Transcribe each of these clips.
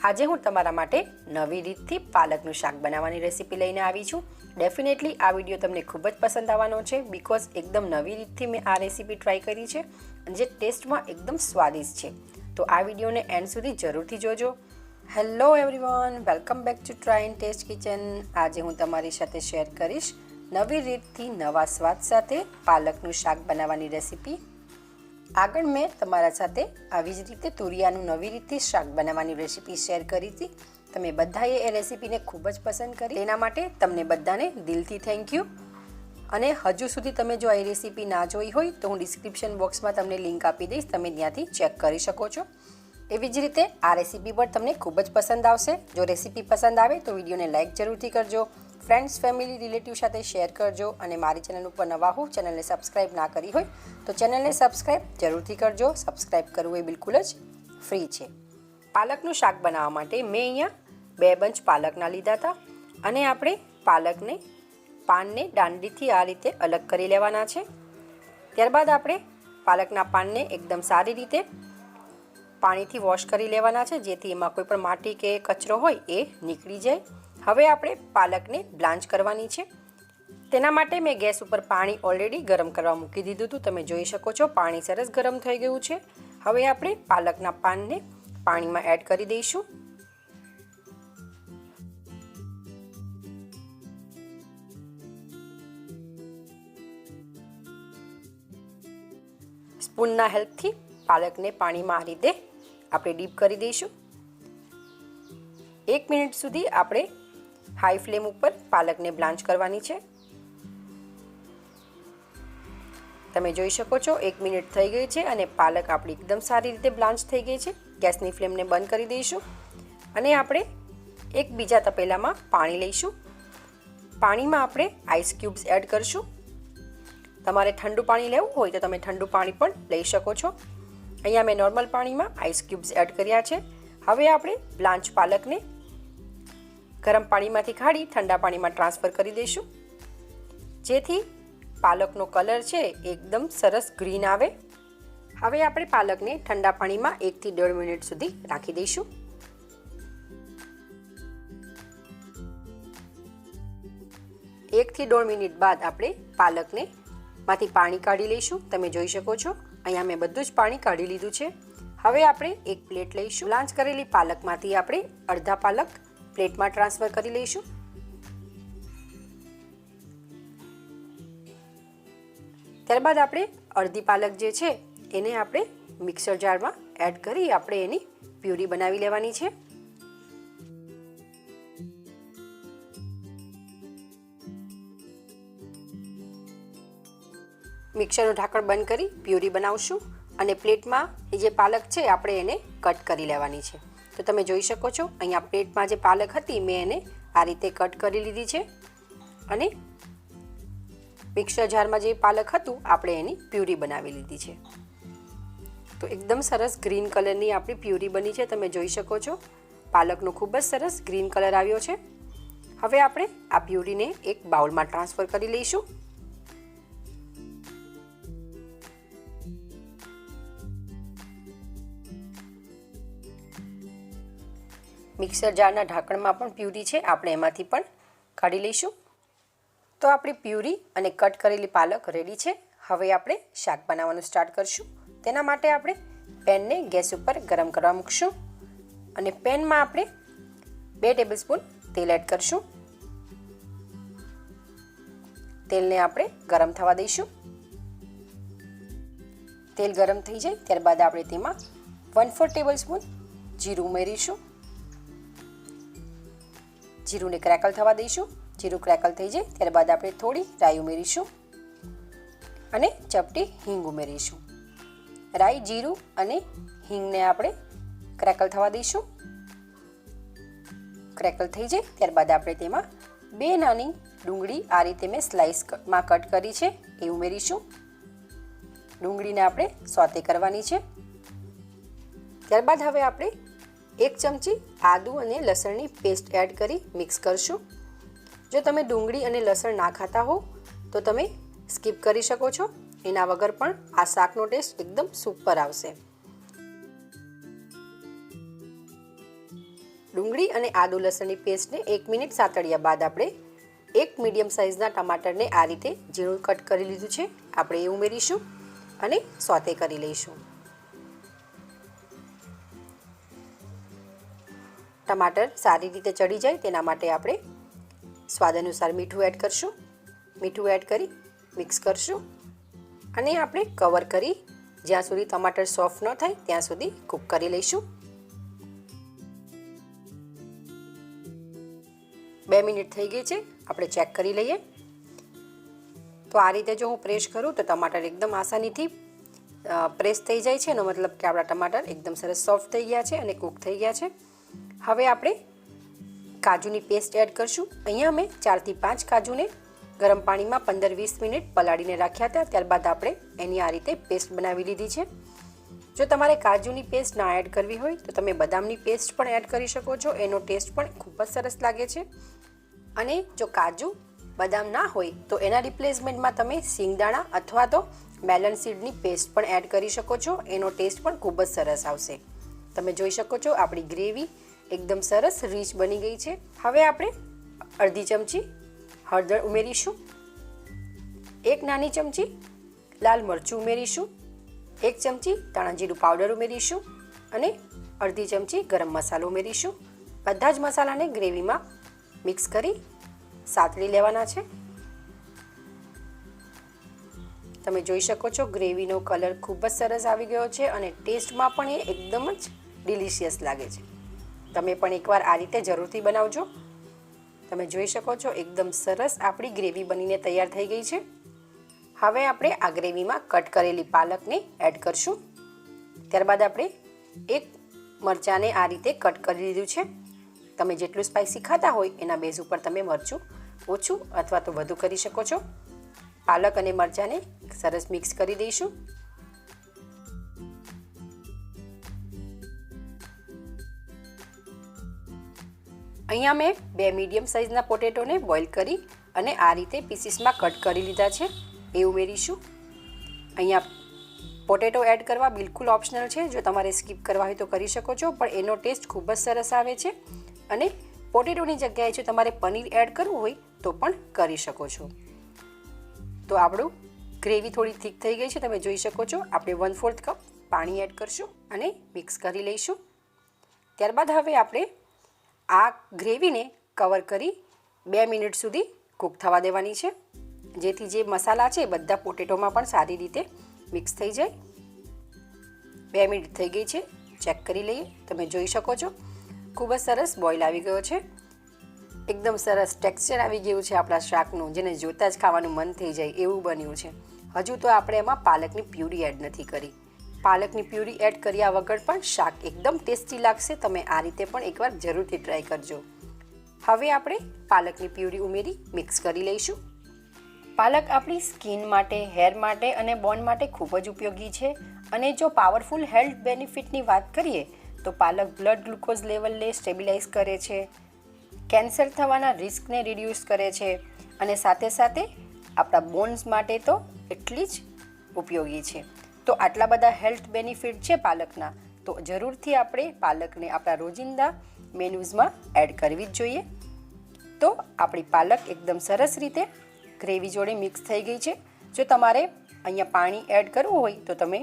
આજે હું તમારા માટે નવી રીતથી પાલકનું શાક બનાવવાની રેસીપી લઈને આવી છું. ડેફિનેટલી આ વિડીયો તમને ખૂબ જ પસંદ આવવાનો છે બીકોઝ એકદમ નવી રીતથી મેં આ રેસીપી ટ્રાય કરી છે અને જે ટેસ્ટમાં એકદમ સ્વાદિષ્ટ છે. તો આ વિડીયોને એન્ડ સુધી જરૂરથી જોજો. Hello everyone, welcome back to try and test kitchen. આજે હું તમારી સાથે શેર કરીશ નવી રીતથી નવા સ્વાદ સાથે પાલકનું શાક બનાવવાની રેસીપી. આગળ મેં તમારા સાથે આવી જ રીતે તુરિયાનું નવી રીતે શાક બનાવવાની રેસીપી શેર કરી હતી. તમે બધાએ એ રેસીપીને ખૂબ જ પસંદ કરી, એના માટે તમને બધાને દિલથી થેન્ક યુ. અને હજુ સુધી તમે જો આ રેસીપી ના જોઈ હોય તો હું ડિસ્ક્રિપ્શન બોક્સમાં તમને લિંક આપી દઈશ, તમે ત્યાંથી ચેક કરી શકો છો. એવી જ રીતે આ રેસીપી પર તમને ખૂબ જ પસંદ આવશે. જો રેસીપી પસંદ આવે તો વિડીયોને લાઇક જરૂરથી કરજો, ફ્રેન્ડ્સ ફેમિલી રિલેટિવ સાથે શેર કરજો અને મારી ચેનલ ઉપર નવા હો, ચેનલને સબસ્ક્રાઈબ ના કરી હોય તો ચેનલને સબસ્ક્રાઈબ જરૂરથી કરજો. સબસ્ક્રાઈબ કરવું એ બિલકુલ જ ફ્રી છે. પાલકનું શાક બનાવવા માટે મેં અહીંયા 2 બંચ પાલકના લીધા હતા અને આપણે પાલકને પાનને દાંડીથી આ રીતે અલગ કરી લેવાના છે. ત્યારબાદ આપણે પાલકના પાનને એકદમ સારી રીતે પાણીથી વોશ કરી લેવાના છે જેથી એમાં કોઈ પણ માટી કે કચરો હોય એ નીકળી જાય. હવે આપણે પાલકને બ્લાન્ચ કરવાની છે. તેના માટે મેં ગેસ ઉપર પાણી ઓલરેડી ગરમ કરવા મૂકી દીધું હતું. તમે જોઈ શકો છો પાણી સરસ ગરમ થઈ ગયું છે. હવે આપણે પાલકના પાનને પાણીમાં એડ કરી દઈશું. સ્પૂનના હેલ્પથી પાલકને પાણીમાં આ રીતે આપણે ડીપ કરી દઈશું. 1 મિનિટ સુધી આપણે હાઈ ફ્લેમ ઉપર પાલકને બ્લાન્ચ કરવાની છે. તમે જોઈ શકો છો 1 મિનિટ થઈ ગઈ છે અને પાલક આપણી એકદમ સારી રીતે બ્લાન્ચ થઈ ગઈ છે. ગેસની ફ્લેમને બંધ કરી દઈશું અને આપણે એક બીજા તપેલામાં પાણી લઈશું. પાણીમાં આપણે આઈસ ક્યુબ્સ એડ કરશું. તમારે ઠંડુ પાણી લેવું હોય તો તમે ઠંડુ પાણી પણ લઈ શકો છો. અહીંયા મેં નોર્મલ પાણીમાં આઈસ ક્યુબ્સ એડ કર્યા છે. હવે આપણે બ્લાન્ચ પાલકને ગરમ પાણીમાંથી કાઢી ઠંડા પાણીમાં ટ્રાન્સફર કરી દઈશું જેથી પાલકનો કલર છે એકદમ સરસ ગ્રીન આવે. હવે આપણે પાલકને ઠંડા પાણીમાં 1 થી 1.5 મિનિટ સુધી રાખી દઈશું. 1 થી 1.5 મિનિટ બાદ આપણે પાલકને માંથી પાણી કાઢી લઈશું. તમે જોઈ શકો છો અહીંયા મેં બધું જ પાણી કાઢી લીધું છે. હવે આપણે એક પ્લેટ લઈશું. બ્લાન્ચ કરેલી પાલકમાંથી આપણે અડધા પાલક પ્લેટમાં ટ્રાન્સફર કરી લઈશું. ત્યારબાદ આપણે અડધી પાલક જે છે એને આપણે મિક્સર જારમાં એડ કરી આપણે એની પ્યુરી બનાવી લેવાની છે. મિક્સરનું ઢાંકણ બંધ કરી પ્યુરી બનાવશું અને પ્લેટમાં જે પાલક છે આપણે એને કટ કરી લેવાની છે. તો તમે જોઈ શકો છો અહીંયા પ્લેટમાં જે પાલક હતી મેં એને આ રીતે કટ કરી લીધી છે અને મિક્સર જારમાં જે પાલક હતું આપણે એની પ્યુરી બનાવી લીધી છે. તો એકદમ સરસ ગ્રીન કલરની આપણી પ્યુરી બની છે. તમે જોઈ શકો છો પાલકનો ખૂબ જ સરસ ગ્રીન કલર આવ્યો છે. હવે આપણે આ પ્યુરીને એક બાઉલમાં ટ્રાન્સફર કરી લઈશું. મિક્સર જારના ઢાંકણમાં પણ પ્યુરી છે આપણે એમાંથી પણ કાઢી લઈશું. તો આપણી પ્યુરી અને કટ કરેલી પાલક રેડી છે. હવે આપણે શાક બનાવવાનું સ્ટાર્ટ કરશું. તેના માટે આપણે પેનને ગેસ ઉપર ગરમ કરવા મૂકશું અને પેનમાં આપણે 2 ટેબલસ્પૂન તેલ એડ કરશું. તેલને આપણે ગરમ થવા દઈશું. તેલ ગરમ થઈ જાય ત્યારબાદ આપણે તેમાં 1/4 ટેબલસ્પૂન જીરું ઉમેરીશું. જીરુંને ક્રેકલ થવા દઈશું. જીરું ક્રેકલ થઈ જાય ત્યારબાદ આપણે થોડી રાઈ ઉમેરીશું અને ચપટી હિંગ ઉમેરીશું. રાઈ, જીરું અને હિંગને આપણે ક્રેકલ થવા દઈશું. ક્રેકલ થઈ જાય ત્યારબાદ આપણે તેમાં 2 નાની ડુંગળી આ રીતે મેં સ્લાઇસમાં કટ કરી છે એ ઉમેરીશું. ડુંગળીને આપણે સોતે કરવાની છે. ત્યારબાદ હવે આપણે 1 ચમચી આદુ અને લસણની પેસ્ટ એડ કરી મિક્સ કરશું. જો તમે ડુંગળી અને લસણ ના ખાતા હો તો તમે સ્કીપ કરી શકો છો. એના વગર પણ આ શાકનો ટેસ્ટ એકદમ સુપર આવશે. ડુંગળી અને આદુ લસણની પેસ્ટને 1 મિનિટ સાતળ્યા બાદ આપણે એક મીડિયમ સાઇઝના ટમાટરને આ રીતે ઝીણું કટ કરી લીધું છે, આપણે એ ઉમેરીશું અને સોતે કરી લઈશું. ટમાટર સારી રીતે ચડી જાય તેના માટે આપણે સ્વાદ અનુસાર મીઠું એડ કરશું. મીઠું એડ કરી મિક્સ કરશું અને આપણે કવર કરી જ્યાં સુધી ટમાટર સોફ્ટ ન થાય ત્યાં સુધી કૂક કરી લઈશું. 2 મિનિટ થઈ ગઈ છે, આપણે ચેક કરી લઈએ. તો આ રીતે જો હું પ્રેસ કરું તો ટમાટર એકદમ આસાનીથી પ્રેસ થઈ જાય છે, એનો મતલબ કે આપણા ટમાટર એકદમ સરસ સોફ્ટ થઈ ગયા છે અને કૂક થઈ ગયા છે. હવે આપણે કાજુની પેસ્ટ એડ કરશું. અહીંયા મેં 4 થી 5 કાજુને ગરમ પાણીમાં 15-20 મિનિટ પલાળીને રાખ્યા હતા, ત્યારબાદ આપણે એની આ રીતે પેસ્ટ બનાવી લીધી છે. જો તમારે કાજુની પેસ્ટ ના એડ કરવી હોય તો તમે બદામની પેસ્ટ પણ એડ કરી શકો છો, એનો ટેસ્ટ પણ ખૂબ જ સરસ લાગે છે. અને જો કાજુ બદામ ના હોય તો એના રિપ્લેસમેન્ટમાં તમે સિંગદાણા અથવા તો મેલન સીડની પેસ્ટ પણ એડ કરી શકો છો, એનો ટેસ્ટ પણ ખૂબ જ સરસ આવશે. તમે જોઈ શકો છો આપણી ગ્રેવી એકદમ સરસ રીચ બની ગઈ છે. હવે આપણે અડધી ચમચી હળદર ઉમેરીશું, 1 નાની ચમચી લાલ મરચું ઉમેરીશું, 1 ચમચી ધાણા જીરું પાવડર ઉમેરીશું અને અડધી ચમચી ગરમ મસાલો ઉમેરીશું. બધા જ મસાલાને ગ્રેવીમાં મિક્સ કરી સાતળી લેવાના છે. તમે જોઈ શકો છો ગ્રેવીનો કલર ખૂબ જ સરસ આવી ગયો છે અને ટેસ્ટમાં પણ એ એકદમ જ ડિલિશિયસ લાગે છે. તમે પણ એકવાર આ રીતે જરૂરથી બનાવજો. તમે જોઈ શકો છો એકદમ સરસ આપણી ગ્રેવી બનીને તૈયાર થઈ ગઈ છે. હવે આપણે આ ગ્રેવીમાં કટ કરેલી પાલકને એડ કરશું. ત્યારબાદ આપણે એક મરચાંને આ રીતે કટ કરી લીધું છે. તમે જેટલું સ્પાઇસી ખાતા હોય એના બેઝ ઉપર તમે મરચું ઓછું અથવા તો વધુ કરી શકો છો. પાલક અને મરચાંને સરસ મિક્સ કરી દઈશું. અહીંયા મેં 2 મીડિયમ સાઇઝના પોટેટોને બોઇલ કરી અને આ રીતે પીસીસમાં કટ કરી લીધા છે, એ ઉમેરીશું. અહીંયા પોટેટો એડ કરવા બિલકુલ ઓપ્શનલ છે, જો તમારે સ્કીપ કરવા હોય તો કરી શકો છો, પણ એનો ટેસ્ટ ખૂબ જ સરસ આવે છે. અને પોટેટોની જગ્યાએ જો તમારે પનીર એડ કરવું હોય તો પણ કરી શકો છો. તો આપણું ગ્રેવી થોડી થીક થઈ ગઈ છે, તમે જોઈ શકો છો. આપણે 1/4 કપ પાણી એડ કરશું અને મિક્સ કરી લઈશું. ત્યારબાદ હવે આપણે આ ગ્રેવીને કવર કરી 2 મિનિટ સુધી કૂક થવા દેવાની છે, જેથી જે મસાલા છે બધા પોટેટોમાં પણ સારી રીતે મિક્સ થઈ જાય. 2 મિનિટ થઈ ગઈ છે, ચેક કરી લઈએ. તમે જોઈ શકો છો ખૂબ જ સરસ બોઇલ આવી ગયો છે, એકદમ સરસ ટેક્સચર આવી ગયું છે આપણા શાકનું, જેને જોતાં જ ખાવાનું મન થઈ જાય એવું બન્યું છે. હજુ તો આપણે એમાં પાલકની પ્યુરી એડ નથી કરી. પાલકની પ્યુરી એડ કર્યા વગર પણ શાક એકદમ ટેસ્ટી લાગશે. તમે આ રીતે પણ એકવાર જરૂરથી ટ્રાય કરજો. હવે આપણે પાલકની પ્યુરી ઉમેરી મિક્સ કરી લઈશું. પાલક આપણી સ્કિન માટે, હેર માટે અને બોન માટે ખૂબ જ ઉપયોગી છે. અને જો પાવરફુલ હેલ્થ બેનિફિટની વાત કરીએ તો પાલક બ્લડ ગ્લુકોઝ લેવલને સ્ટેબિલાઇઝ કરે છે, કેન્સર થવાના રિસ્કને રિડ્યુસ કરે છે અને સાથે સાથે આપણા બોન્સ માટે તો એટલી જ ઉપયોગી છે. તો આટલા બધા હેલ્થ બેનિફિટ છે પાલકના, તો જરૂરથી આપણે પાલકને આપણા રોજિંદા મેન્યુઝમાં એડ કરવી જ જોઈએ. તો આપણી પાલક એકદમ સરસ રીતે ગ્રેવી જોડે મિક્સ થઈ ગઈ છે. જો તમારે અહીંયા પાણી એડ કરવું હોય તો તમે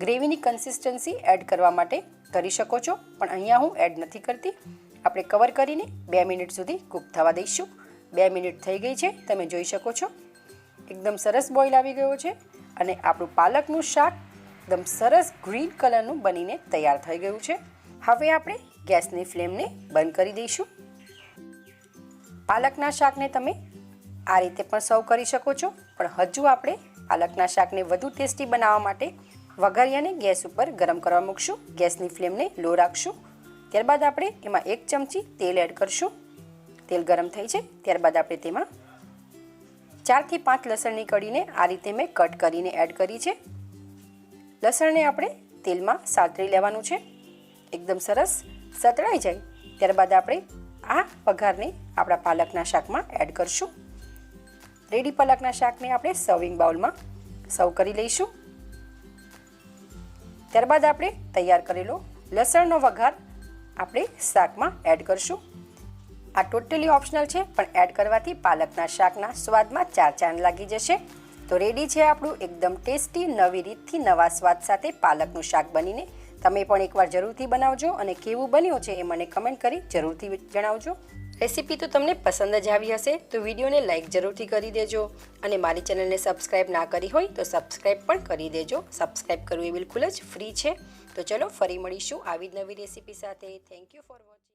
ગ્રેવીની કન્સિસ્ટન્સી એડ કરવા માટે કરી શકો છો, પણ અહીંયા હું એડ નથી કરતી. આપણે કવર કરીને 2 મિનિટ સુધી કૂક થવા દઈશું. 2 મિનિટ થઈ ગઈ છે, તમે જોઈ શકો છો એકદમ સરસ બોઇલ આવી ગયો છે અને આપણું પાલકનું શાક એકદમ સરસ ગ્રીન કલરનું બનીને તૈયાર થઈ ગયું છે. હવે આપણે ગેસની ફ્લેમને બંધ કરી દઈશું. પાલકના શાકને તમે આ રીતે પણ સર્વ કરી શકો છો, પણ હજુ આપણે પાલકના શાકને વધુ ટેસ્ટી બનાવવા માટે વઘારિયાને ગેસ ઉપર ગરમ કરવા મૂકશું. ગેસની ફ્લેમને લો રાખશું. ત્યારબાદ આપણે એમાં 1 ચમચી તેલ એડ કરશું. તેલ ગરમ થઈ છે ત્યારબાદ આપણે તેમાં 4 થી 5 લસણની કળીને આ રીતે મેં કટ કરીને એડ કરી છે. લસણને આપણે તેલમાં સાતળી લેવાનું છે. એકદમ સરસ સતળાઈ જાય ત્યારબાદ આપણે આ વઘારને આપણા પાલકના શાકમાં એડ કરશું. રેડી પાલકના શાકને આપણે સર્વિંગ બાઉલમાં સર્વ કરી લઈશું. ત્યારબાદ આપણે તૈયાર કરેલો લસણનો વઘાર આપણે શાકમાં એડ કરશું. આ ટોટલી ઓપ્શનલ છે, પણ એડ કરવાથી પાલકના શાકના સ્વાદમાં 4 ચાંદ લાગી જશે. તો રેડી છે આપણું એકદમ ટેસ્ટી નવી રીતથી નવા સ્વાદ સાથે પાલકનું શાક બનીને. તમે પણ એકવાર જરૂરથી બનાવજો અને કેવું બન્યું છે એ મને કમેન્ટ કરી જરૂરથી જણાવજો. રેસીપી તો તમને પસંદ જ આવી હશે તો વિડીયોને લાઇક જરૂરથી કરી દેજો અને મારી ચેનલને સબસ્ક્રાઈબ ના કરી હોય તો સબસ્ક્રાઈબ પણ કરી દેજો. સબસ્ક્રાઈબ કરવું એ બિલકુલ જ ફ્રી છે. તો ચલો ફરી મળીશું આવી જ નવી રેસીપી સાથે. Thank you for watching.